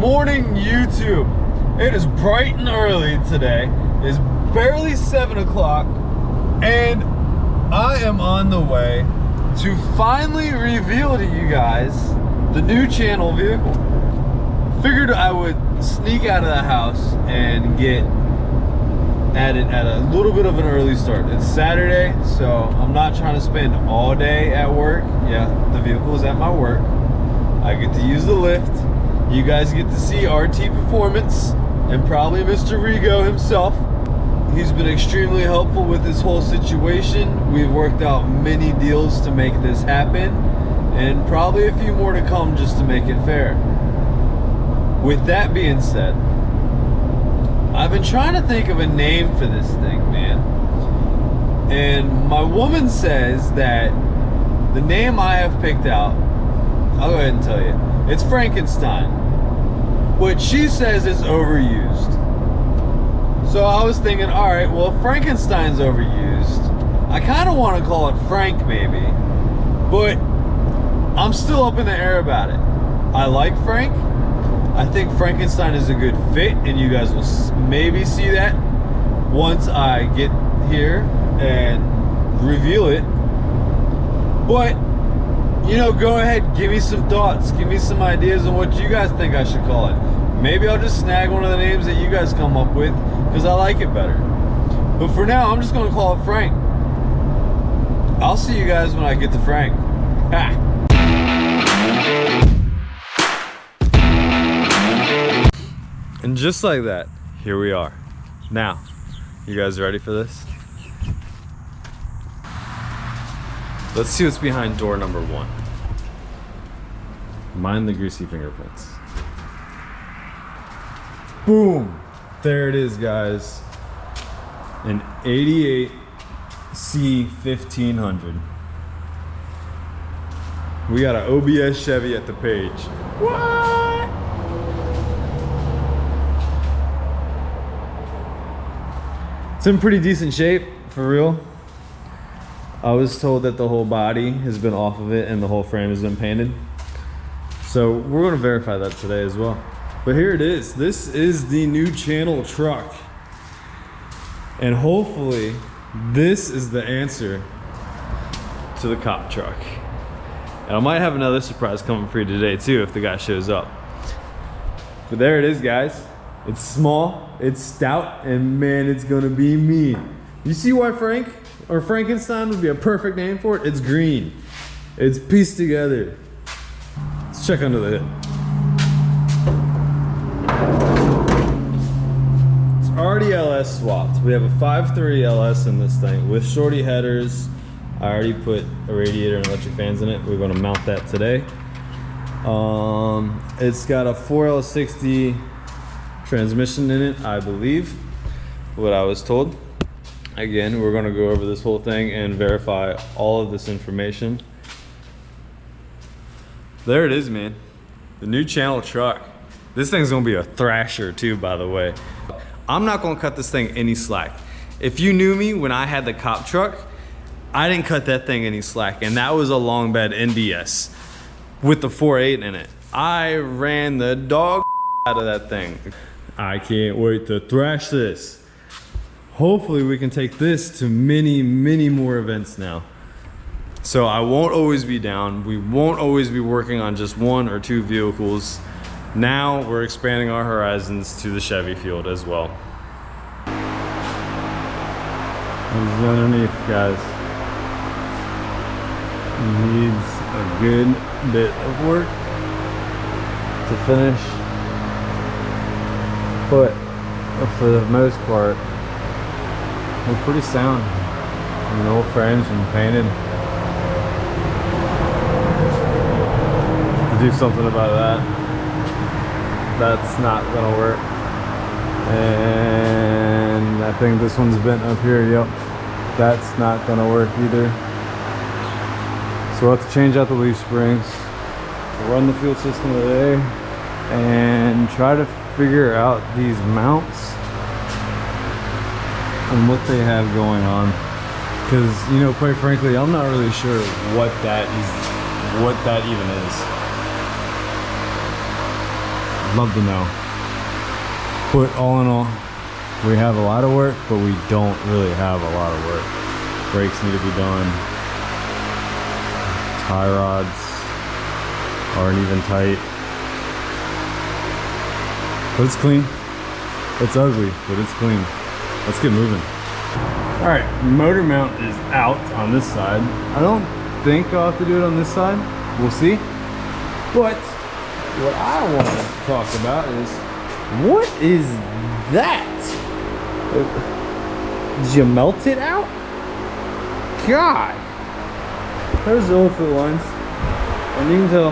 morning, YouTube. It is bright and early today. It's barely 7 o'clock, and I am on the way to finally reveal to you guys the new channel vehicle. Figured I would sneak out of the house and get at it at a little bit of an early start. It's Saturday, so I'm not trying to spend all day at work. Yeah, the vehicle is at my work. I get to use the lift. You guys get to see RT Performance and probably Mr. Rigo himself. He's been extremely helpful with this whole situation. We've worked out many deals to make this happen, and probably a few more to come just to make it fair. With that being said, I've been trying to think of a name for this thing, man. And my woman says that the name I have picked out, I'll go ahead and tell you, it's Frankenstein. But she says it's overused. So I was thinking, all right, well, if Frankenstein's overused, I kind of want to call it Frank maybe, but I'm still up in the air about it. I like Frank. I think Frankenstein is a good fit, and you guys will maybe see that once I get here and reveal it. But, you know, go ahead, give me some thoughts, give me some ideas on what you guys think I should call it. Maybe I'll just snag one of the names that you guys come up with, because I like it better. But for now, I'm just going to call it Frank. I'll see you guys when I get to Frank. Ha! And just like that, here we are. Now, you guys ready for this? Let's see what's behind door number 1. Mind the greasy fingerprints. Boom! There it is, guys. An 88 C1500. We got an OBS Chevy at the page. What? It's in pretty decent shape, for real. I was told that the whole body has been off of it and the whole frame has been painted. So we're gonna verify that today as well. But here it is. This is the new channel truck. And hopefully this is the answer to the cop truck. And I might have another surprise coming for you today too if the guy shows up. But there it is, guys. It's small, it's stout, and man, it's gonna be me. You see why Frank or Frankenstein would be a perfect name for it? It's green. It's pieced together. Let's check under the hood. It's already LS swapped. We have a 5.3 LS in this thing with shorty headers. I already put a radiator and electric fans in it. We're gonna mount that today. It's got a 4L60 transmission in it, I believe, what I was told. Again, we're gonna go over this whole thing and verify all of this information. There it is, man. The new channel truck. This thing's gonna be a thrasher too, by the way. I'm not gonna cut this thing any slack. If you knew me when I had the cop truck, I didn't cut that thing any slack, and that was a long bed NDS with the 4.8 in it. I ran the dog out of that thing. I can't wait to thrash this. Hopefully we can take this to many, many more events now. So I won't always be down. We won't always be working on just 1 or 2 vehicles. Now we're expanding our horizons to the Chevy field as well. This is underneath, guys. Needs a good bit of work to finish. But for the most part, we're pretty sound. The whole frame's been painted. To do something about that, that's not gonna work. And I think this one's bent up here. Yep, that's not gonna work either. So we'll have to change out the leaf springs, run the fuel system today, and try to figure out these mounts and what they have going on, because, you know, quite frankly, I'm not really sure what that even is. Love to know. But all in all, we have a lot of work, but we don't really have a lot of work. Brakes need to be done. Tie rods aren't even tight. But it's clean. It's ugly, but it's clean. Let's get moving. All right, motor mount is out on this side. I don't think I'll have to do it on this side. We'll see. But what I want to talk about is, what is that? Did you melt it out? God. There's the oil fill lines. And you can tell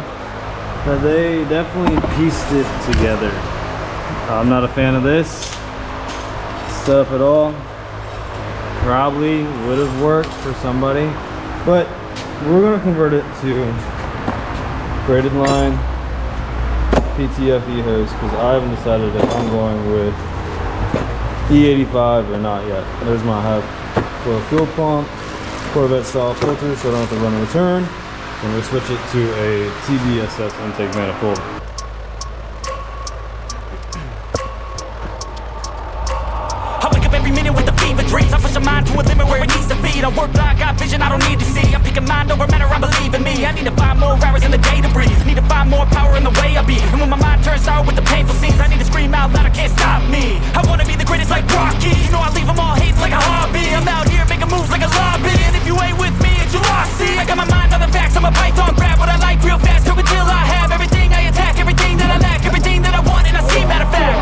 that they definitely pieced it together. I'm not a fan of this stuff at all. Probably would have worked for somebody, but we're gonna convert it to braided line PTFE hose because I haven't decided if I'm going with E85 or not yet. There's my hub for a fuel pump, Corvette style filter, so I don't have to run a return. And we'll switch it to a TBSS intake manifold. Dreams, I push a mind to a limit where it needs to be. I work blind, got vision I don't need to see. I'm picking mind over matter, I believe in me. I need to find more hours in the day to breathe. Need to find more power in the way I be. And when my mind turns sour with the painful scenes, I need to scream out loud, I can't stop me. I wanna be the greatest like Rocky. You know I leave them all hating like a hobby. I'm out here making moves like a lobby. And if you ain't with me, it's your loss. See, I got my mind on the facts, I'm a python, grab what I like real fast. Till until I have everything I attack, everything that I lack, everything that I want, and I see matter of fact.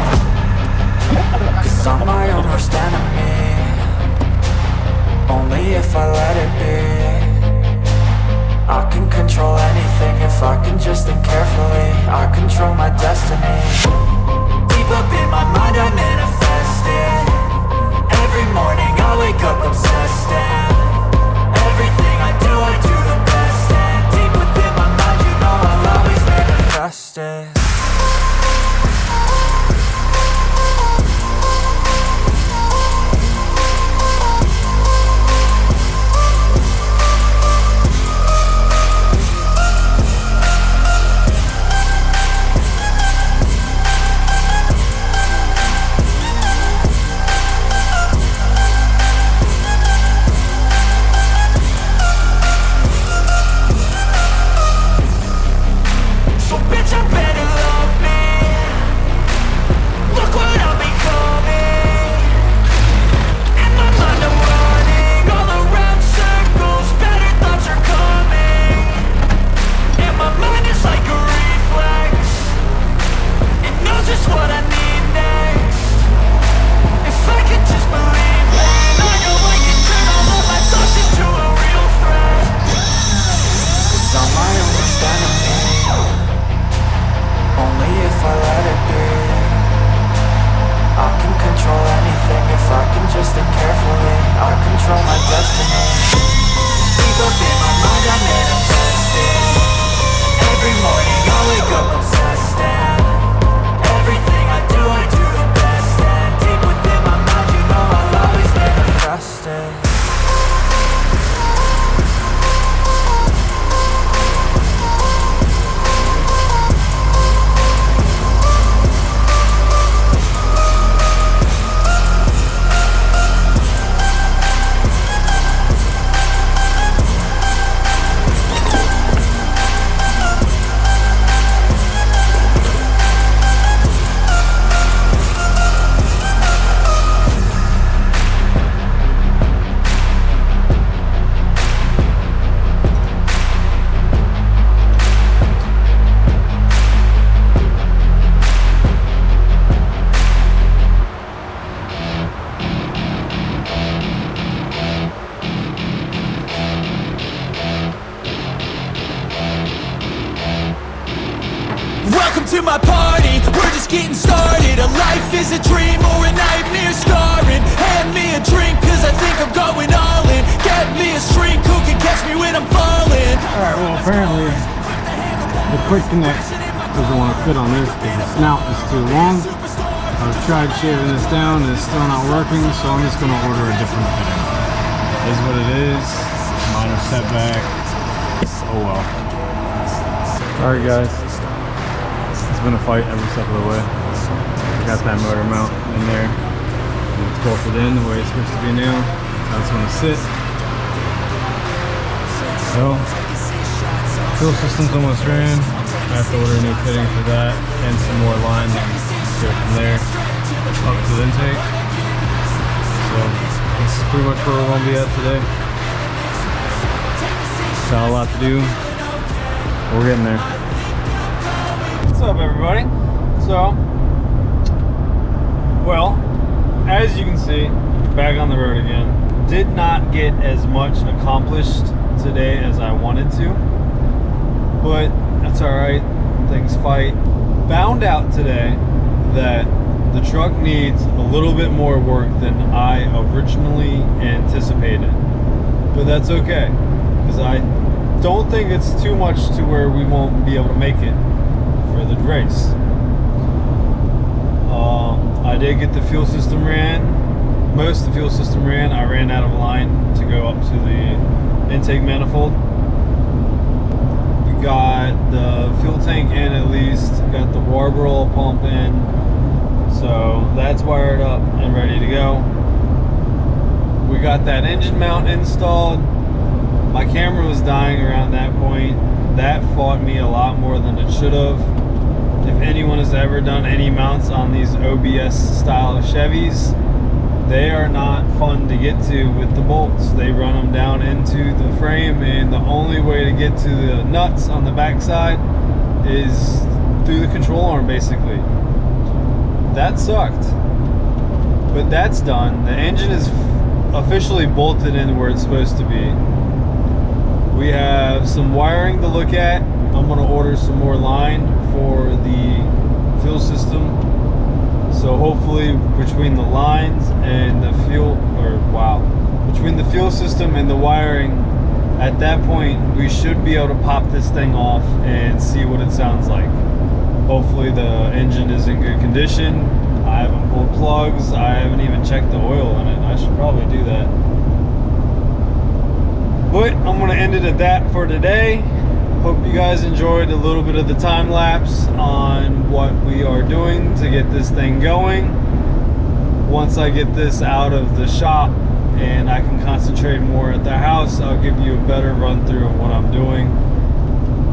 Cause I'm my own worst enemy. Only if I let it be. I can control anything if I can just think carefully. I control my destiny. Deep up in my mind I manifest it. Every morning I wake up obsessed, and everything I do the best. And deep within my mind you know I'll always manifest it. To my party, we're just getting started. A life is a dream or a nightmare scarring. Hand me a drink cause I think I'm going all in. Get me a shrink who can catch me when I'm falling. Alright, well apparently the quick connect doesn't want to fit on this because the snout is too long. I've tried shaving this down and it's still not working, so I'm just going to order a different fitting. It is what it is. Minor setback. Oh well. Alright guys, It's been a fight every step of the way. Got that motor mount in there. It's bolted in the way it's supposed to be now. Now it's gonna sit. So, fuel system's almost ran. I have to order a new fitting for that and some more lines and go from there up to the intake. So, this is pretty much where we're gonna be at today. Got a lot to do. We're getting there. What's up, everybody? So, well, as you can see, back on the road again. Did not get as much accomplished today as I wanted to, but that's alright. Things fight. Found out today that the truck needs a little bit more work than I originally anticipated, but that's okay, because I don't think it's too much to where we won't be able to make it for the race. I did get the fuel system ran. Most of the fuel system ran. I ran out of line to go up to the intake manifold. We got the fuel tank in at least. Got the Warborough pump in. So that's wired up and ready to go. We got that engine mount installed. My camera was dying around that point. That fought me a lot more than it should have. If anyone has ever done any mounts on these OBS style Chevys, they are not fun to get to with the bolts. They run them down into the frame, and the only way to get to the nuts on the backside is through the control arm, basically. That sucked, but that's done. The engine is officially bolted in where it's supposed to be. We have some wiring to look at. I'm gonna order some more line for the fuel system. So hopefully between the lines and the between the fuel system and the wiring, at that point we should be able to pop this thing off and see what it sounds like. Hopefully the engine is in good condition. I haven't pulled plugs. I haven't even checked the oil in it. I should probably do that. But I'm gonna end it at that for today. Hope you guys enjoyed a little bit of the time lapse on what we are doing to get this thing going. Once I get this out of the shop and I can concentrate more at the house, I'll give you a better run through of what I'm doing.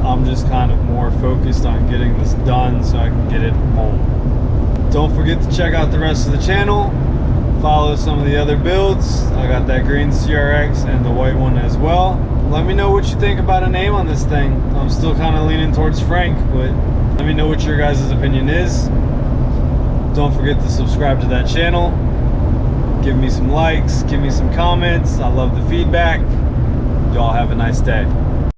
I'm just kind of more focused on getting this done so I can get it home. Don't forget to check out the rest of the channel. Follow some of the other builds. I got that green CRX and the white one as well. Let me know what you think about a name on this thing. I'm still kind of leaning towards Frank, but let me know what your guys' opinion is. Don't forget to subscribe to that channel. Give me some likes, give me some comments. I love the feedback. Y'all have a nice day.